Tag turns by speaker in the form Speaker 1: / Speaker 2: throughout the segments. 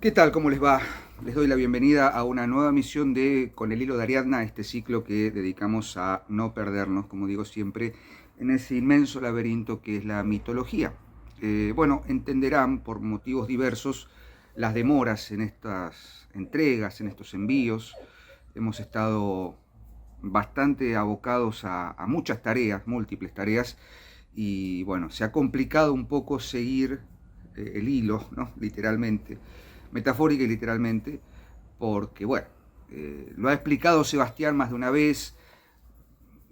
Speaker 1: ¿Qué tal? ¿Cómo les va? Les doy la bienvenida a una nueva emisión de Con el hilo de Ariadna, este ciclo que dedicamos a no perdernos, como digo siempre, en ese inmenso laberinto que es la mitología. Bueno, entenderán por motivos diversos las demoras en estas entregas, en estos envíos. Hemos estado bastante abocados a muchas tareas, múltiples tareas, y bueno, se ha complicado un poco seguir el hilo, ¿no? Literalmente, metafórica y literalmente, porque bueno, lo ha explicado Sebastián más de una vez,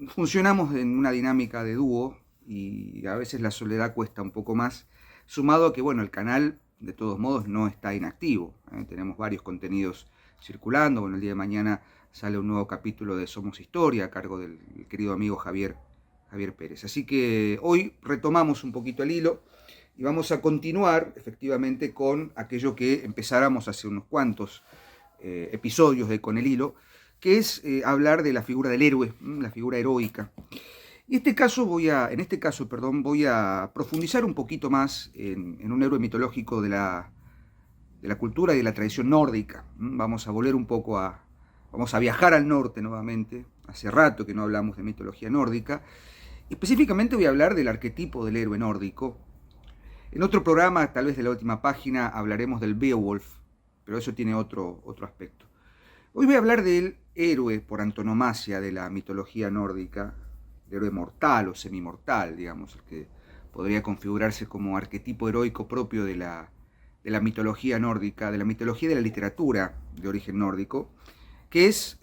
Speaker 1: funcionamos en una dinámica de dúo y a veces la soledad cuesta un poco más, sumado a que bueno, el canal de todos modos no está inactivo, tenemos varios contenidos circulando. Bueno, el día de mañana sale un nuevo capítulo de Somos Historia a cargo del querido amigo Javier Pérez. Así que hoy retomamos un poquito el hilo y vamos a continuar efectivamente con aquello que empezáramos hace unos cuantos episodios de Con el hilo, que es hablar de la figura del héroe, la figura heroica. Y en este caso voy a profundizar un poquito más en un héroe mitológico de la cultura y de la tradición nórdica. Vamos a volver un poco vamos a viajar al norte nuevamente. Hace rato que no hablamos de mitología nórdica. Y específicamente voy a hablar del arquetipo del héroe nórdico. En otro programa, tal vez de la última página, hablaremos del Beowulf, pero eso tiene otro aspecto. Hoy voy a hablar del héroe por antonomasia de la mitología nórdica, el héroe mortal o semimortal, digamos, el que podría configurarse como arquetipo heroico propio de la mitología nórdica, de la mitología de la literatura de origen nórdico, que es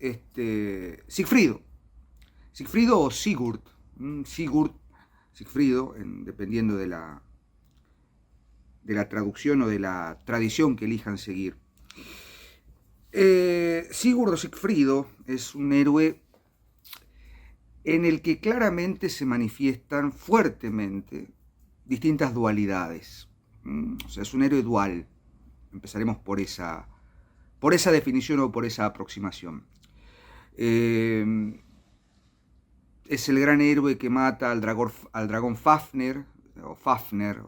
Speaker 1: Sigfrido o Sigurd, Sigfrido, dependiendo de la traducción o de la tradición que elijan seguir. Sigurd o Sigfrido es un héroe en el que claramente se manifiestan fuertemente distintas dualidades. O sea, es un héroe dual. Empezaremos por esa definición o por esa aproximación. Es el gran héroe que mata al dragón Fafnir, o Fafnir,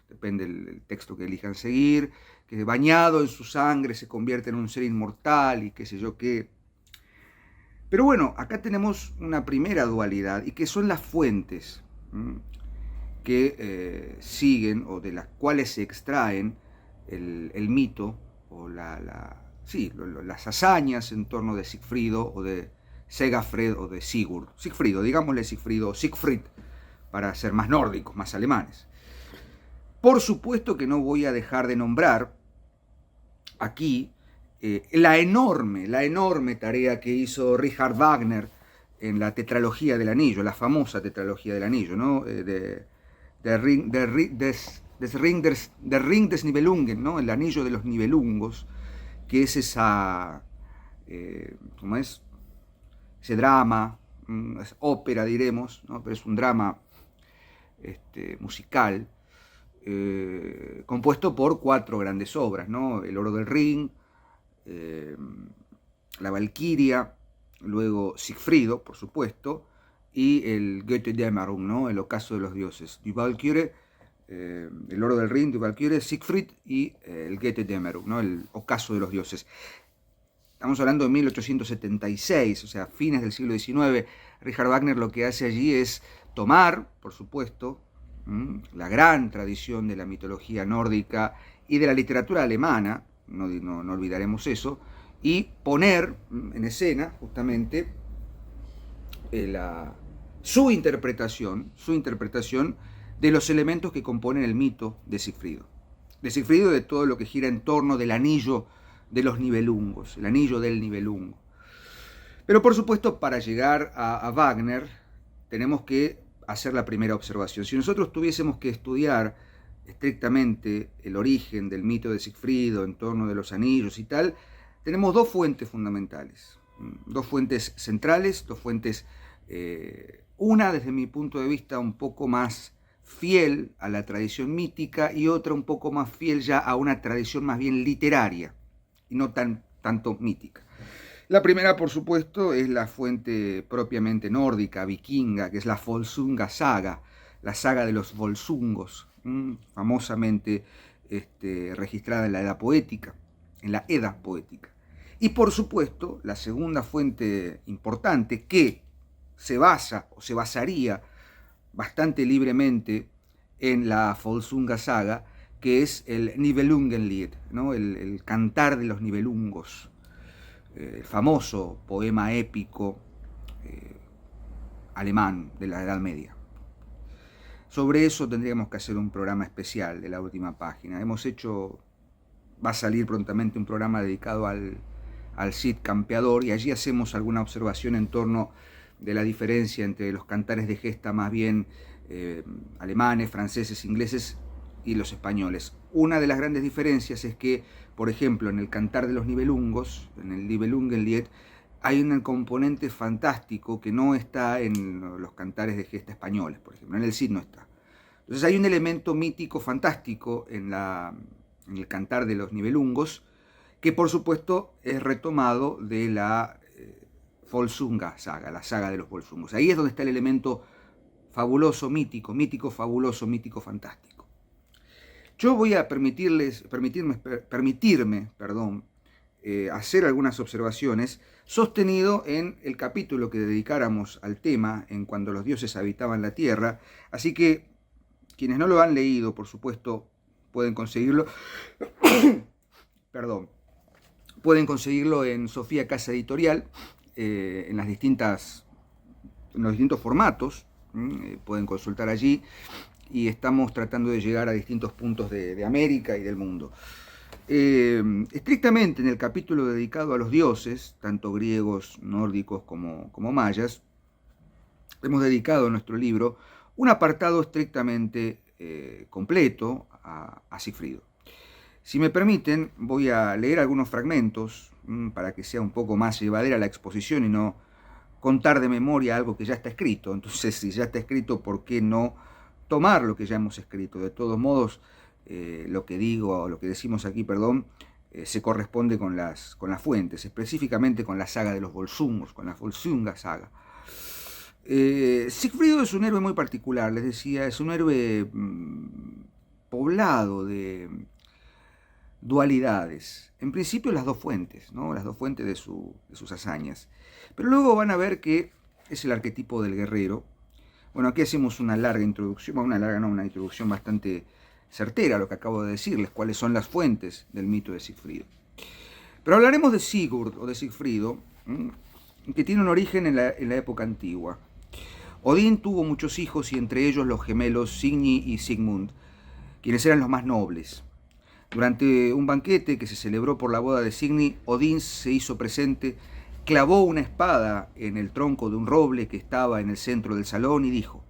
Speaker 1: depende del texto que elijan seguir, que bañado en su sangre se convierte en un ser inmortal y qué sé yo qué. Pero bueno, acá tenemos una primera dualidad, y que son las fuentes que siguen o de las cuales se extraen el mito o las hazañas en torno de Sigfrido o de Segafred o de Sigurd. Sigfrido, digámosle Sigfrido o Siegfried, para ser más nórdicos, más alemanes. Por supuesto que no voy a dejar de nombrar aquí la enorme tarea que hizo Richard Wagner en la tetralogía del anillo, la famosa tetralogía del anillo, ¿no? Der Ring des Nibelungen, ¿no? El anillo de los Nibelungos, que es ese drama, es ópera diremos, ¿no? Pero es un drama musical, compuesto por 4 grandes obras, ¿no? El Oro del Ring, la Valquiria, luego Sigfrido, por supuesto, y el Götterdämmerung, ¿no? El ocaso de los dioses. Die Valkyrie, el Oro del Ring, Die Valkyrie, Siegfried y el Götterdämmerung, ¿no? El ocaso de los dioses. Estamos hablando de 1876, o sea, fines del siglo XIX. Richard Wagner lo que hace allí es tomar, por supuesto, la gran tradición de la mitología nórdica y de la literatura alemana, no olvidaremos eso, y poner en escena justamente su interpretación de los elementos que componen el mito de Sigfrido. De todo lo que gira en torno del anillo de los Nibelungos, el anillo del Nibelungo. Pero por supuesto, para llegar a Wagner tenemos que hacer la primera observación. Si nosotros tuviésemos que estudiar estrictamente el origen del mito de Sigfrido en torno de los anillos y tal, tenemos 2 fuentes fundamentales, 2 fuentes centrales, 2 fuentes, una desde mi punto de vista un poco más fiel a la tradición mítica y otra un poco más fiel ya a una tradición más bien literaria y no tanto mítica. La primera, por supuesto, es la fuente propiamente nórdica, vikinga, que es la Volsunga Saga, la saga de los Volsungos, famosamente registrada en la Edda Poética, en la Edda Poética. Y por supuesto, la segunda fuente importante que se basa o se basaría bastante libremente en la Volsunga Saga, que es el Nibelungenlied, ¿no? el cantar de los Nibelungos, el famoso poema épico alemán de la Edad Media. Sobre eso tendríamos que hacer un programa especial de la última página. Va a salir prontamente un programa dedicado al Cid campeador, y allí hacemos alguna observación en torno de la diferencia entre los cantares de gesta más bien alemanes, franceses, ingleses y los españoles. Una de las grandes diferencias es que, por ejemplo, en el cantar de los Nibelungos, en el Nibelungenlied, hay un componente fantástico que no está en los cantares de gesta españoles, por ejemplo, en el Cid no está. Entonces hay un elemento mítico fantástico en el cantar de los Nibelungos, que por supuesto es retomado de la Volsunga Saga, la saga de los Volsungos. Ahí es donde está el elemento fabuloso, mítico, fabuloso, mítico, fantástico. Yo voy a permitirme hacer algunas observaciones sostenido en el capítulo que dedicáramos al tema en Cuando los dioses habitaban la tierra, así que quienes no lo han leído, por supuesto, pueden conseguirlo pueden conseguirlo en Sofía Casa Editorial, en los distintos formatos, pueden consultar allí, y estamos tratando de llegar a distintos puntos de América y del mundo. Estrictamente en el capítulo dedicado a los dioses, tanto griegos, nórdicos como mayas, hemos dedicado en nuestro libro un apartado estrictamente completo a Sigfrido. Si me permiten, voy a leer algunos fragmentos para que sea un poco más llevadera la exposición y no contar de memoria algo que ya está escrito. Entonces, si ya está escrito, ¿por qué no tomar lo que ya hemos escrito? De todos modos, lo que decimos aquí, se corresponde con las fuentes, específicamente con la saga de los Volsungos, con la Volsunga Saga. Sigfrido es un héroe muy particular, les decía, es un héroe poblado de dualidades. En principio las dos fuentes, ¿no? Las dos fuentes de sus hazañas. Pero luego van a ver que es el arquetipo del guerrero. Bueno, aquí hacemos una larga introducción, una introducción bastante certera a lo que acabo de decirles, cuáles son las fuentes del mito de Sigfrido. Pero hablaremos de Sigurd o de Sigfrido, que tiene un origen en la época antigua. Odín tuvo muchos hijos, y entre ellos los gemelos Signy y Sigmund, quienes eran los más nobles. Durante un banquete que se celebró por la boda de Signy, Odín se hizo presente, clavó una espada en el tronco de un roble que estaba en el centro del salón y dijo: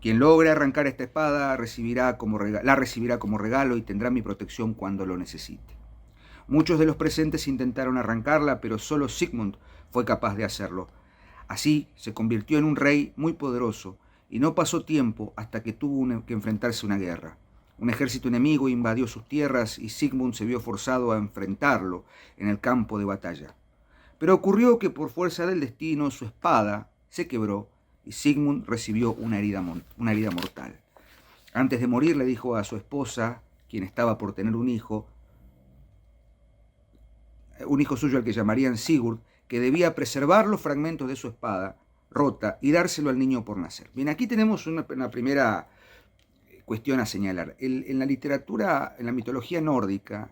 Speaker 1: quien logre arrancar esta espada la recibirá como regalo y tendrá mi protección cuando lo necesite. Muchos de los presentes intentaron arrancarla, pero solo Sigmund fue capaz de hacerlo. Así se convirtió en un rey muy poderoso, y no pasó tiempo hasta que tuvo que enfrentarse a una guerra. Un ejército enemigo invadió sus tierras y Sigmund se vio forzado a enfrentarlo en el campo de batalla. Pero ocurrió que por fuerza del destino su espada se quebró y Sigmund recibió una herida mortal. Antes de morir le dijo a su esposa, quien estaba por tener un hijo suyo al que llamarían Sigurd, que debía preservar los fragmentos de su espada rota y dárselo al niño por nacer. Bien, aquí tenemos una primera cuestión a señalar. En la literatura, en la mitología nórdica,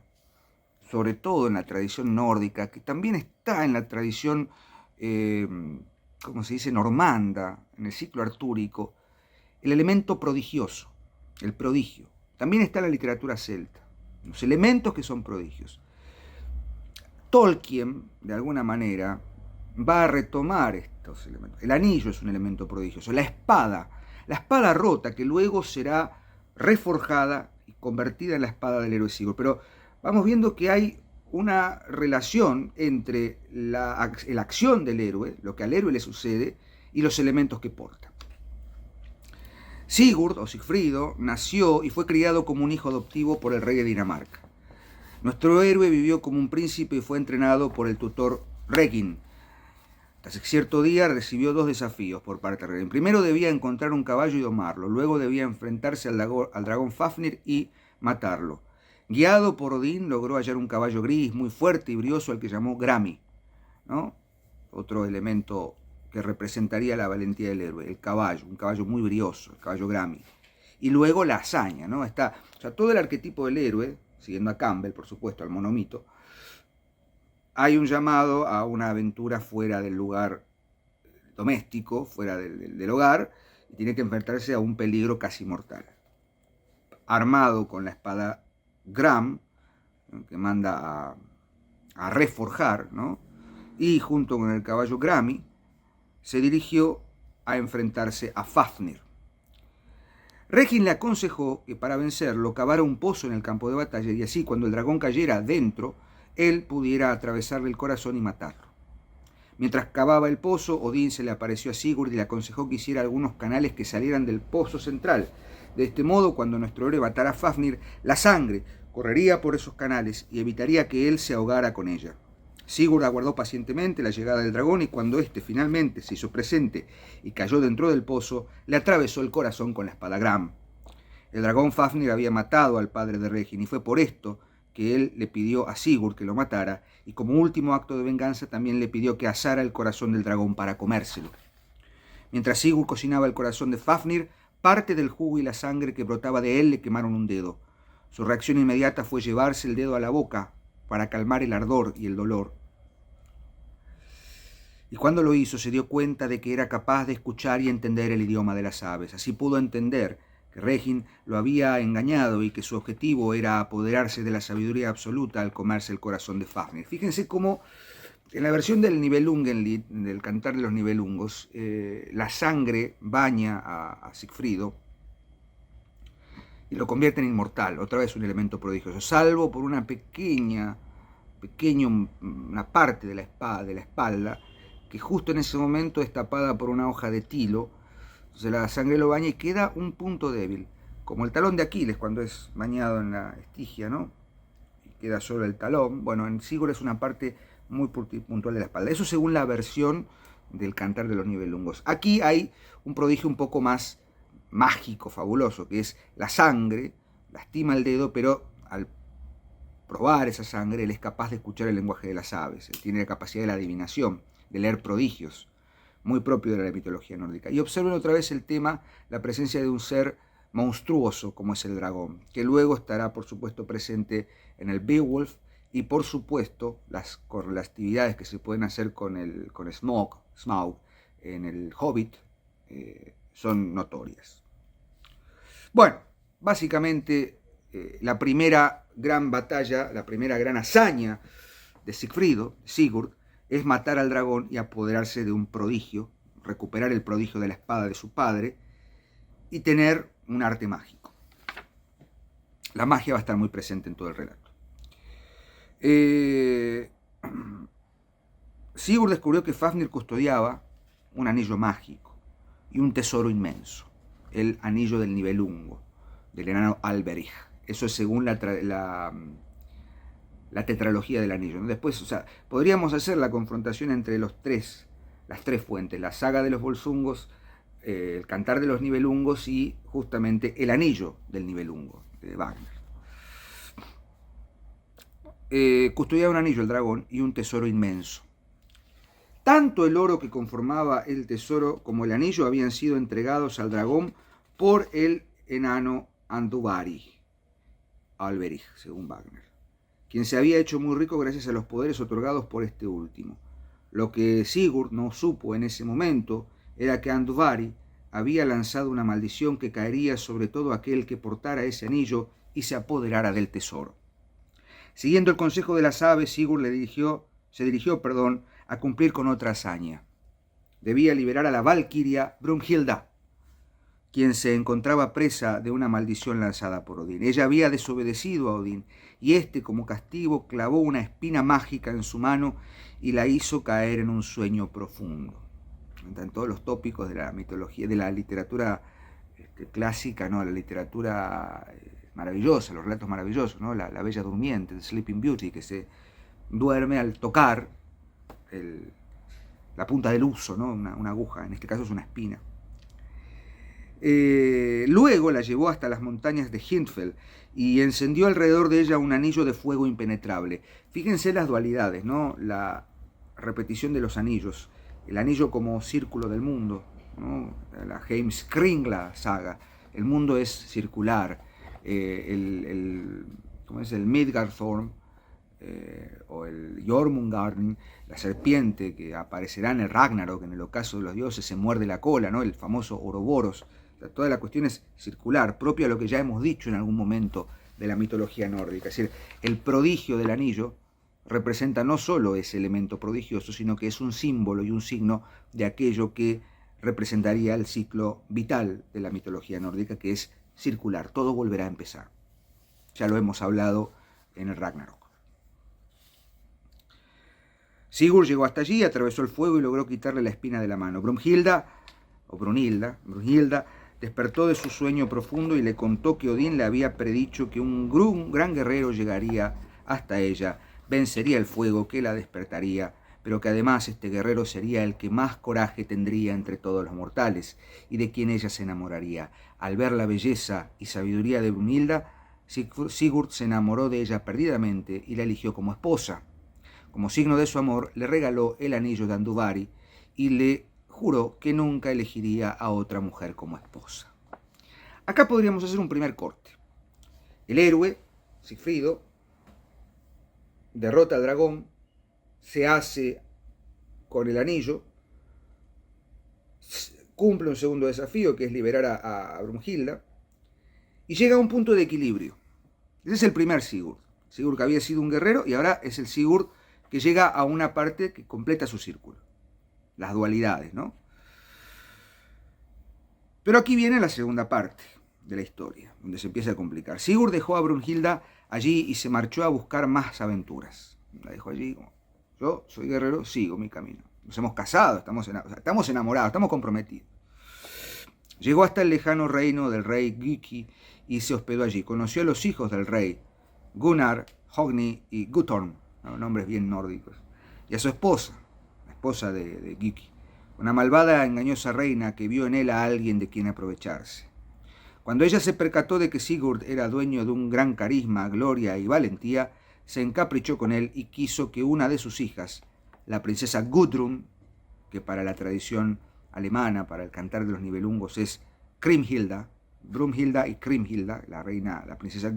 Speaker 1: sobre todo en la tradición nórdica, que también está en la tradición, normanda, en el ciclo artúrico, el elemento prodigioso, el prodigio. También está en la literatura celta, los elementos que son prodigios. Tolkien, de alguna manera, va a retomar estos elementos. El anillo es un elemento prodigioso, la espada rota, que luego será reforjada y convertida en la espada del héroe Sigurd. Pero vamos viendo que hay una relación entre la acción del héroe, lo que al héroe le sucede, y los elementos que porta. Sigurd, o Sigfrido, nació y fue criado como un hijo adoptivo por el rey de Dinamarca. Nuestro héroe vivió como un príncipe y fue entrenado por el tutor Regin. Tras cierto día recibió dos desafíos por parte de Regin. Primero debía encontrar un caballo y domarlo, luego debía enfrentarse al dragón Fafnir y matarlo. Guiado por Odín, logró hallar un caballo gris, muy fuerte y brioso, al que llamó Grami, ¿no? Otro elemento que representaría la valentía del héroe, el caballo, un caballo muy brioso, el caballo Grami. Y luego la hazaña, ¿no? Está, o sea, todo el arquetipo del héroe, siguiendo a Campbell, por supuesto, al monomito, hay un llamado a una aventura fuera del lugar doméstico, fuera del hogar, y tiene que enfrentarse a un peligro casi mortal. Armado con la espada Gram, ¿no?, que manda a reforjar, ¿no?, y junto con el caballo Grami, se dirigió a enfrentarse a Fafnir. Regin le aconsejó que para vencerlo cavara un pozo en el campo de batalla y así, cuando el dragón cayera dentro, él pudiera atravesarle el corazón y matarlo. Mientras cavaba el pozo, Odín se le apareció a Sigurd y le aconsejó que hiciera algunos canales que salieran del pozo central. De este modo, cuando nuestro héroe matara a Fafnir, la sangre correría por esos canales y evitaría que él se ahogara con ella. Sigurd aguardó pacientemente la llegada del dragón y cuando éste finalmente se hizo presente y cayó dentro del pozo, le atravesó el corazón con la espada Gram. El dragón Fafnir había matado al padre de Regin y fue por esto que él le pidió a Sigurd que lo matara, y como último acto de venganza también le pidió que asara el corazón del dragón para comérselo. Mientras Sigurd cocinaba el corazón de Fafnir, parte del jugo y la sangre que brotaba de él le quemaron un dedo. Su reacción inmediata fue llevarse el dedo a la boca para calmar el ardor y el dolor. Y cuando lo hizo se dio cuenta de que era capaz de escuchar y entender el idioma de las aves. Así pudo entender que Regin lo había engañado y que su objetivo era apoderarse de la sabiduría absoluta al comerse el corazón de Fafnir. Fíjense cómo en la versión del Nibelungenlied, del Cantar de los Nibelungos, la sangre baña a Sigfrido y lo convierte en inmortal, otra vez un elemento prodigioso, salvo por una una parte de la espalda, que justo en ese momento es tapada por una hoja de tilo. Entonces la sangre lo baña y queda un punto débil, como el talón de Aquiles cuando es bañado en la estigia, ¿no? Y queda solo el talón. Bueno, en Sigurd es una parte muy puntual de la espalda. Eso según la versión del Cantar de los Nibelungos. Aquí hay un prodigio un poco más mágico, fabuloso, que es la sangre, lastima el dedo, pero al probar esa sangre él es capaz de escuchar el lenguaje de las aves. Él tiene la capacidad de la adivinación, de leer prodigios, muy propio de la mitología nórdica. Y observen otra vez el tema, la presencia de un ser monstruoso como es el dragón, que luego estará por supuesto presente en el Beowulf y por supuesto las correlatividades que se pueden hacer con Smaug en el Hobbit son notorias. Bueno, básicamente la primera gran batalla, la primera gran hazaña de Sigurd, es matar al dragón y apoderarse de un prodigio, recuperar el prodigio de la espada de su padre y tener un arte mágico. La magia va a estar muy presente en todo el relato. Sigurd descubrió que Fafnir custodiaba un anillo mágico y un tesoro inmenso, el anillo del Nibelungo, del enano Alberich. Eso es según la tetralogía del anillo, ¿no? Después, o sea, podríamos hacer la confrontación entre las tres fuentes, la saga de los Volsungos, el Cantar de los Nibelungos y justamente el anillo del Nibelungo, de Wagner. Custodiaba un anillo, el dragón, y un tesoro inmenso. Tanto el oro que conformaba el tesoro como el anillo habían sido entregados al dragón por el enano Andúbari, Alberich, según Wagner, quien se había hecho muy rico gracias a los poderes otorgados por este último. Lo que Sigurd no supo en ese momento era que Andúbari había lanzado una maldición que caería sobre todo aquel que portara ese anillo y se apoderara del tesoro. Siguiendo el consejo de las aves, Sigurd se dirigió a cumplir con otra hazaña. Debía liberar a la valquiria Brunhilda, quien se encontraba presa de una maldición lanzada por Odín. Ella había desobedecido a Odín, y éste, como castigo, clavó una espina mágica en su mano y la hizo caer en un sueño profundo. En todos los tópicos de la mitología, de la literatura clásica, ¿no? La literatura maravillosa, los relatos maravillosos, ¿no? La Bella Durmiente, The Sleeping Beauty, que se duerme al tocar la punta del huso, ¿no? Una aguja, en este caso es una espina. Luego la llevó hasta las montañas de Hindfell y encendió alrededor de ella un anillo de fuego impenetrable. Fíjense las dualidades, ¿no? La repetición de los anillos. El anillo como círculo del mundo, ¿no? La Heimskringla saga. El mundo es circular. ¿Cómo es? El Midgardsorm o el Jormungandr, la serpiente que aparecerá en el Ragnarok, en el ocaso de los dioses, se muerde la cola, ¿no? El famoso Ouroboros. O sea, toda la cuestión es circular, propio a lo que ya hemos dicho en algún momento de la mitología nórdica. Es decir, el prodigio del anillo representa no solo ese elemento prodigioso, sino que es un símbolo y un signo de aquello que representaría el ciclo vital de la mitología nórdica, que es circular, todo volverá a empezar. Ya lo hemos hablado en el Ragnarok. Sigurd llegó hasta allí, atravesó el fuego y logró quitarle la espina de la mano. Brunhilda despertó de su sueño profundo y le contó que Odín le había predicho que un gran guerrero llegaría hasta ella, vencería el fuego que la despertaría, pero que además este guerrero sería el que más coraje tendría entre todos los mortales y de quien ella se enamoraría. Al ver la belleza y sabiduría de Brunhilda, Sigurd se enamoró de ella perdidamente y la eligió como esposa. Como signo de su amor, le regaló el anillo de Andúvari y le juró que nunca elegiría a otra mujer como esposa. Acá podríamos hacer un primer corte. El héroe, Sigfrido, derrota al dragón, se hace con el anillo, cumple un segundo desafío, que es liberar a Brunhilda, y llega a un punto de equilibrio. Ese es el primer Sigurd. Sigurd que había sido un guerrero y ahora es el Sigurd que llega a una parte que completa su círculo. Las dualidades, ¿no? Pero aquí viene la segunda parte de la historia, donde se empieza a complicar. Sigurd dejó a Brunhilda allí y se marchó a buscar más aventuras. La dejó allí como, yo soy guerrero, sigo mi camino. Nos hemos casado, estamos enamorados, estamos comprometidos. Llegó hasta el lejano reino del rey Giki y se hospedó allí. Conoció a los hijos del rey, Gunnar, Hogni y Guttorm, nombres bien nórdicos, y a su esposa, la esposa de Giki, una malvada, engañosa reina que vio en él a alguien de quien aprovecharse. Cuando ella se percató de que Sigurd era dueño de un gran carisma, gloria y valentía, se encaprichó con él y quiso que una de sus hijas, la princesa Gudrun, que para la tradición alemana, para el cantar de los Nibelungos es Kriemhilda, Brunhilda y Kriemhilda, la princesa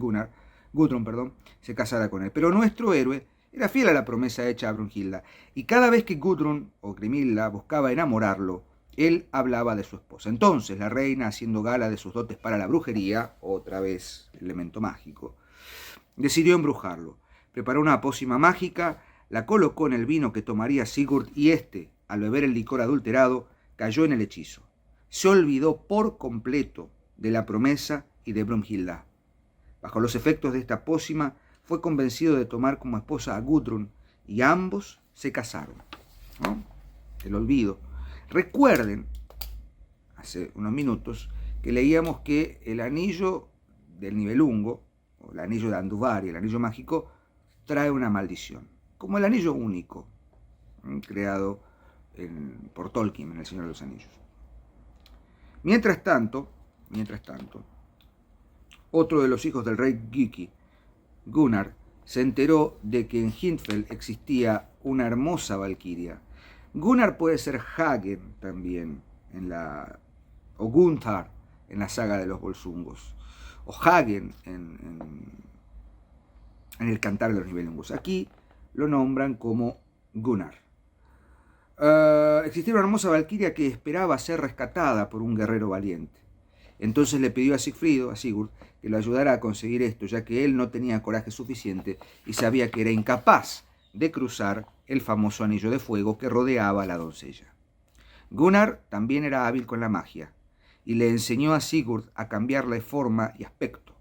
Speaker 1: Gudrun, se casara con él. Pero nuestro héroe era fiel a la promesa hecha a Brunhilda, y cada vez que Gudrun o Kriemhilda buscaba enamorarlo, él hablaba de su esposa. Entonces la reina, haciendo gala de sus dotes para la brujería, otra vez elemento mágico, decidió embrujarlo. Preparó una pócima mágica, la colocó en el vino que tomaría Sigurd y éste, al beber el licor adulterado, cayó en el hechizo. Se olvidó por completo de la promesa y de Brunhilda. Bajo los efectos de esta pócima, fue convencido de tomar como esposa a Gudrun y ambos se casaron, ¿no? El olvido. Recuerden, hace unos minutos, que leíamos que el anillo del Nibelungo, o el anillo de Andúvari, el anillo mágico, trae una maldición, como el anillo único, creado por Tolkien en El Señor de los Anillos. Mientras tanto, otro de los hijos del rey Giki, Gunnar, se enteró de que en Hindfell existía una hermosa valquiria. Gunnar puede ser Hagen también, o Gunther en la saga de los Volsungos, o Hagen en el cantar de los Nibelungos. Aquí lo nombran como Gunnar. Existía una hermosa valquiria que esperaba ser rescatada por un guerrero valiente. Entonces le pidió a Sigurd, que lo ayudara a conseguir esto, ya que él no tenía coraje suficiente y sabía que era incapaz de cruzar el famoso anillo de fuego que rodeaba a la doncella. Gunnar también era hábil con la magia y le enseñó a Sigurd a cambiarle forma y aspecto.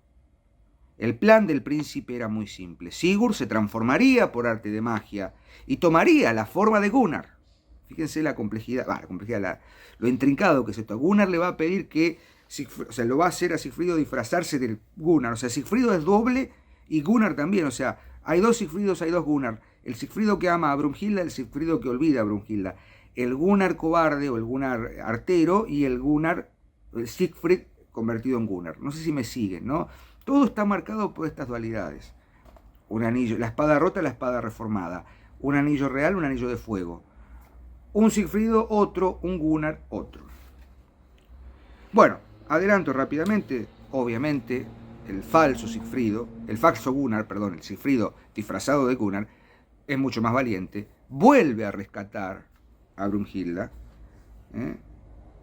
Speaker 1: El plan del príncipe era muy simple. Sigurd se transformaría por arte de magia y tomaría la forma de Gunnar. Fíjense la complejidad, lo intrincado que es esto. Gunnar le va a pedir que, lo va a hacer a Sigfrido disfrazarse del Gunnar. O sea, Sigfrido es doble y Gunnar también. O sea, hay dos Sigfridos, hay dos Gunnar. El Sigfrido que ama a Brunhilda, el Sigfrido que olvida a Brunhilda. El Gunnar cobarde o el Gunnar artero y el Gunnar Siegfried convertido en Gunnar. No sé si me siguen, ¿no? Todo está marcado por estas dualidades. Un anillo, la espada rota, la espada reformada. Un anillo real, un anillo de fuego. Un Sigfrido, otro, un Gunnar, otro. Bueno, adelanto rápidamente, obviamente, el falso Gunnar, perdón, el Sigfrido disfrazado de Gunnar, es mucho más valiente, vuelve a rescatar a Brunhilda,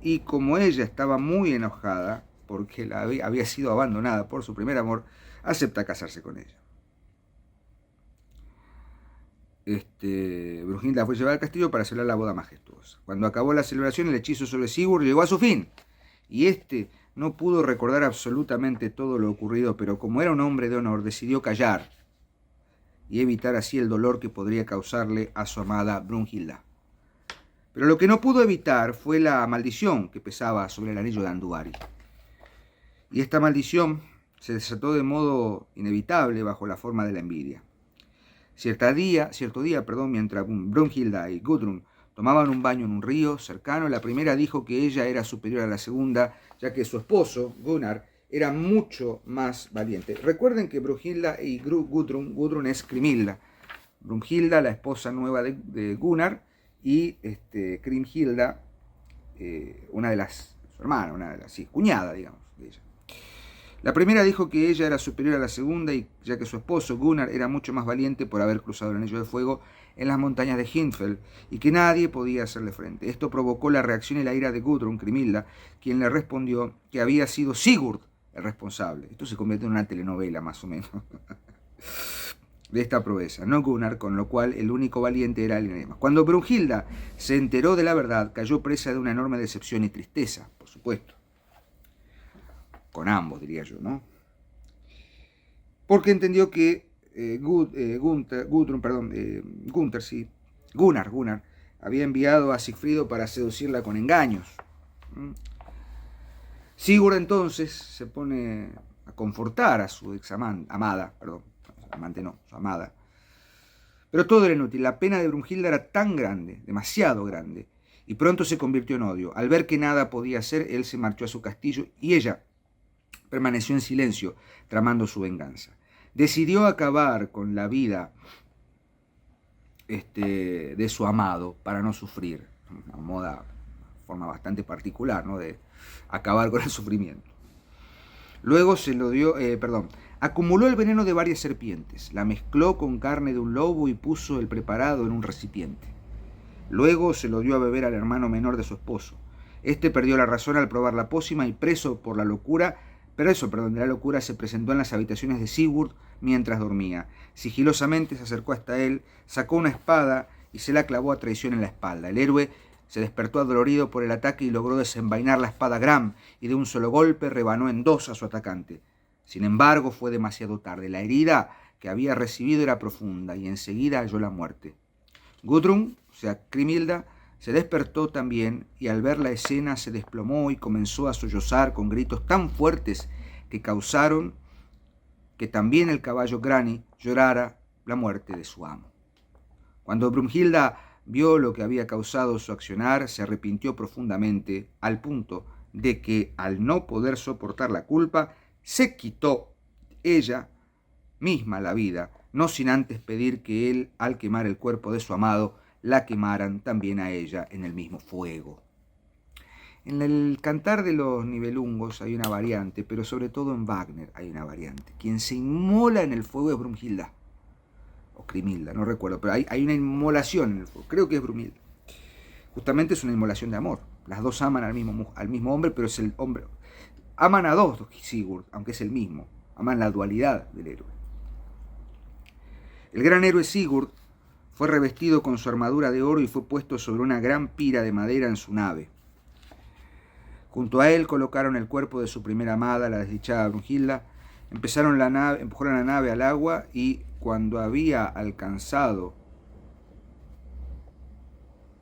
Speaker 1: y como ella estaba muy enojada, porque había sido abandonada por su primer amor, acepta casarse con ella. Brunhilda fue llevada al castillo para celebrar la boda majestuosa. Cuando acabó la celebración, el hechizo sobre Sigurd llegó a su fin, y no pudo recordar absolutamente todo lo ocurrido, pero como era un hombre de honor, decidió callar y evitar así el dolor que podría causarle a su amada Brunhilda. Pero lo que no pudo evitar fue la maldición que pesaba sobre el anillo de Andúbari. Y esta maldición se desató de modo inevitable bajo la forma de la envidia. Cierto día, mientras Brunhilda y Gudrun tomaban un baño en un río cercano, la primera dijo que ella era superior a la segunda, ya que su esposo, Gunnar, era mucho más valiente. Recuerden que Brunhilda y Gudrun es Grimhilda. Brunhilda, la esposa nueva de Gunnar, y Grimhilda, una de las, su hermana, una de las, sí, cuñada, digamos, de ella. La primera dijo que ella era superior a la segunda, y ya que su esposo Gunnar era mucho más valiente por haber cruzado el anillo de fuego en las montañas de Hindfell, y que nadie podía hacerle frente. Esto provocó la reacción y la ira de Gudrun, Grimhilda, quien le respondió que había sido Sigurd el responsable. Esto se convierte en una telenovela, más o menos, de esta proeza, no Gunnar, con lo cual el único valiente era alguien más. Cuando Brunhilda se enteró de la verdad, cayó presa de una enorme decepción y tristeza, por supuesto. Con ambos, diría yo, ¿no? Porque entendió que Gunnar había enviado a Sigfrido para seducirla con engaños. Sigurd entonces se pone a confortar a su amada. Pero todo era inútil. La pena de Brunhilda era tan grande, demasiado grande, y pronto se convirtió en odio. Al ver que nada podía hacer, él se marchó a su castillo y ella permaneció en silencio, tramando su venganza. Decidió acabar con la vida de su amado para no sufrir. Una forma bastante particular, ¿no?, de acabar con el sufrimiento. Luego acumuló el veneno de varias serpientes, la mezcló con carne de un lobo y puso el preparado en un recipiente. Luego se lo dio a beber al hermano menor de su esposo. Perdió la razón al probar la pócima y preso de la locura, se presentó en las habitaciones de Sigurd mientras dormía. Sigilosamente se acercó hasta él, sacó una espada y se la clavó a traición en la espalda. El héroe se despertó adolorido por el ataque y logró desenvainar la espada Gram, y de un solo golpe rebanó en dos a su atacante. Sin embargo, fue demasiado tarde. La herida que había recibido era profunda y enseguida halló la muerte. Gudrun, Grimhilda, se despertó también y al ver la escena se desplomó y comenzó a sollozar con gritos tan fuertes que causaron que también el caballo Grani llorara la muerte de su amo. Cuando Brunhilda vio lo que había causado su accionar, se arrepintió profundamente, al punto de que, al no poder soportar la culpa, se quitó ella misma la vida, no sin antes pedir que él, al quemar el cuerpo de su amado, la quemaran también a ella en el mismo fuego. En el Cantar de los Nibelungos hay una variante, pero sobre todo en Wagner hay una variante. Quien se inmola en el fuego es Brunhilda, o Grimhilda, no recuerdo, pero hay una inmolación en el fuego, creo que es Brunhilda. Justamente es una inmolación de amor. Las dos aman al mismo hombre, pero es el hombre. Aman a dos Sigurd, aunque es el mismo. Aman la dualidad del héroe. El gran héroe Sigurd fue revestido con su armadura de oro y fue puesto sobre una gran pira de madera en su nave. Junto a él colocaron el cuerpo de su primera amada, la desdichada Brunhilda. Empujaron la nave al agua y, cuando había alcanzado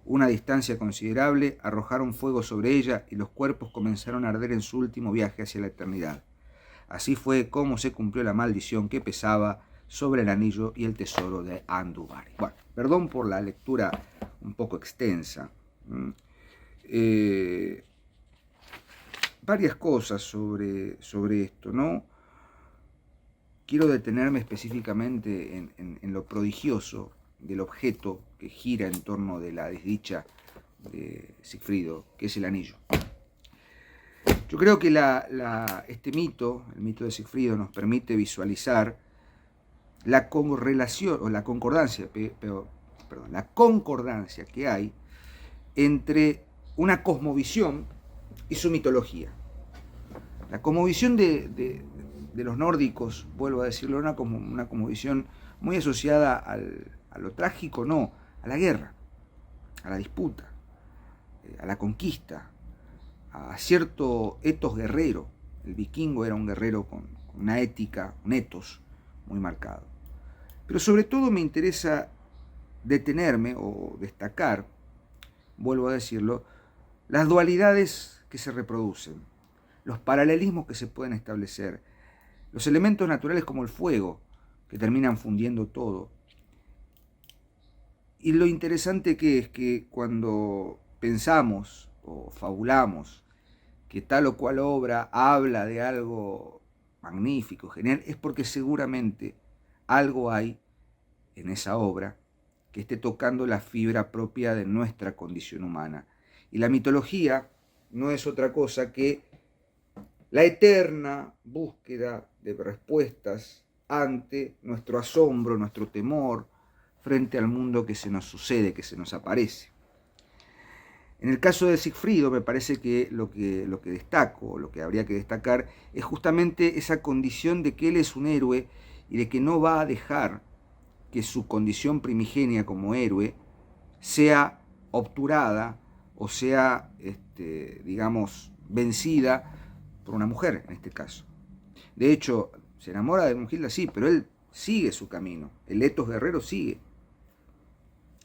Speaker 1: una distancia considerable, arrojaron fuego sobre ella y los cuerpos comenzaron a arder en su último viaje hacia la eternidad. Así fue como se cumplió la maldición que pesaba sobre el anillo y el tesoro de Andúbari. Bueno, perdón por la lectura un poco extensa. varias cosas sobre esto, ¿no? Quiero detenerme específicamente en lo prodigioso del objeto que gira en torno de la desdicha de Sigfrido, que es el anillo. Yo creo que este mito, el mito de Sigfrido, nos permite visualizar la correlación o la concordancia, la concordancia que hay entre una cosmovisión y su mitología. La cosmovisión de los nórdicos, vuelvo a decirlo, una cosmovisión muy asociada a lo trágico, no, a la guerra, a la disputa, a la conquista, a cierto etos guerrero. El vikingo era un guerrero con una ética, un etos muy marcado. Pero sobre todo me interesa detenerme o destacar, vuelvo a decirlo, las dualidades que se reproducen, los paralelismos que se pueden establecer, los elementos naturales como el fuego, que terminan fundiendo todo. Y lo interesante que es que cuando pensamos o fabulamos que tal o cual obra habla de algo magnífico, genial, es porque seguramente algo hay en esa obra que esté tocando la fibra propia de nuestra condición humana. Y la mitología no es otra cosa que la eterna búsqueda de respuestas ante nuestro asombro, nuestro temor, frente al mundo que se nos sucede, que se nos aparece. En el caso de Sigfrido me parece que lo que destaco, lo que habría que destacar, es justamente esa condición de que él es un héroe y de que no va a dejar que su condición primigenia como héroe sea obturada o sea, digamos, vencida por una mujer en este caso. De hecho, se enamora de Brunhilda, sí, pero él sigue su camino. El etos guerrero sigue.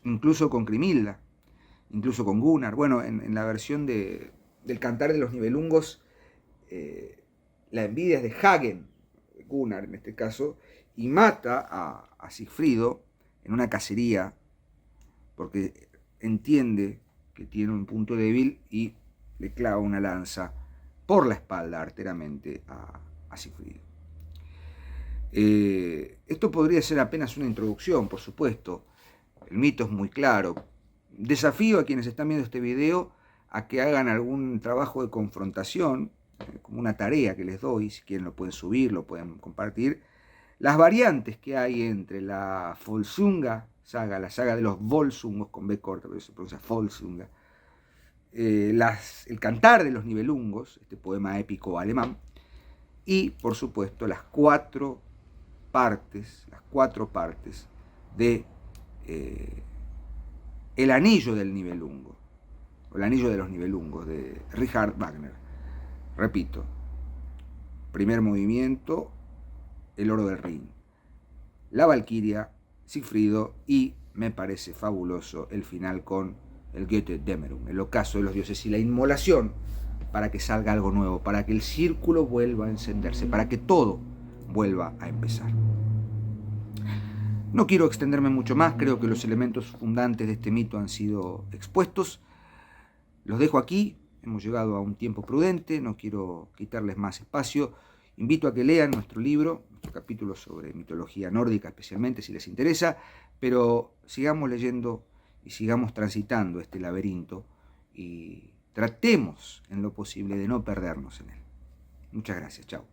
Speaker 1: Incluso con Grimhilda, incluso con Gunnar. Bueno, en la versión del Cantar de los Nibelungos, la envidia es de Hagen, Gunnar en este caso, y mata a Sigfrido en una cacería porque entiende que tiene un punto débil y le clava una lanza por la espalda arteramente a Sigfrido. Esto podría ser apenas una introducción, por supuesto. El mito es muy claro. Desafío a quienes están viendo este video a que hagan algún trabajo de confrontación, como una tarea que les doy, si quieren lo pueden subir, lo pueden compartir, las variantes que hay entre la Volsunga saga, la saga de los Volsungos con B corta, pero se pronuncia Volsunga, el Cantar de los Nibelungos, este poema épico alemán, y por supuesto las cuatro partes de El Anillo del Nibelungo, o El Anillo de los Nibelungos, de Richard Wagner. Repito, primer movimiento, El Oro del Rin, la Valquiria, Sigfrido, y me parece fabuloso el final con el Götterdämmerung, el ocaso de los dioses y la inmolación para que salga algo nuevo, para que el círculo vuelva a encenderse, para que todo vuelva a empezar. No quiero extenderme mucho más, creo que los elementos fundantes de este mito han sido expuestos. Los dejo aquí, hemos llegado a un tiempo prudente, no quiero quitarles más espacio. Invito a que lean nuestro libro, nuestro capítulo sobre mitología nórdica especialmente, si les interesa, pero sigamos leyendo y sigamos transitando este laberinto y tratemos en lo posible de no perdernos en él. Muchas gracias, chao.